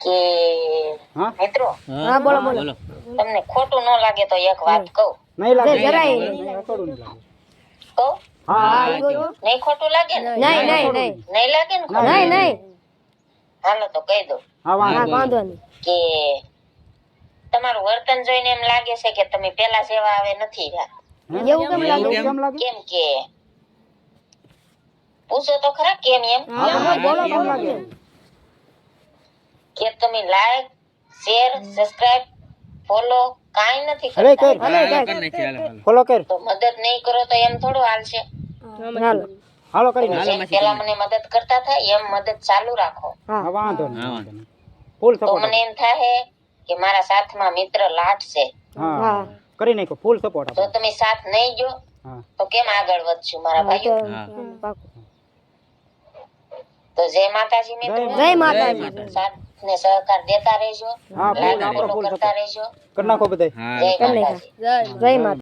કે હા મિત્રો હા બોલો બોલો તમને ખોટું ન લાગે તો એક વાત કહું. નહીં લાગે જરાય નહીં, અકળું નહીં લાગે. કહું? હા નહીં ખોટું લાગે ને? નહીં નહીં નહીં નહીં લાગે ને ખોટું? નહીં નહીં હાલો તો કહી દઉં હા હા વાંધો વાંધો નહીં કે તમારું વર્તન જોઈને એમ લાગે છે કે તમે પેલા જેવા હવે નથી રહ્યા. નહીં. એવું કેમ લાગે એવું કેમ લાગે કેમ કે પૂછો તો ખરા કેમ એમ હા બોલો કેમ લાગે કે તમે લાઈક શેર સબસ્ક્રાઇબ ફોલો કાંઈ નથી અરે કર કરતા ફોલો કર તો મદદ નહીં કરો તો એમ થોડું હાલશે. હાલો હાલો કરી જેમ પેલા મને મદદ કરતા થાય એમ મદદ ચાલુ રાખો. હા હા વાંધો નહીં ફૂલ તો સપોર્ટ મને એમ થાય કે મારા સાથમાં મિત્ર લાટ છે. હા હા કરી નાખો ફૂલ સપોર્ટ તો તમે સાથ નહીં જો હા તો કેમ આગળ વધશું મારા ભાઈઓ? પાકું. તો જય માતાજી મિત્રો. જય માતાજી સાથ ને સહકાર દેતા રહેજો. હા, લાઈક આપણો ફોલો full કરતા રહેજો. કરી નાખો બધાય જય કરી માતાજી. જય માતા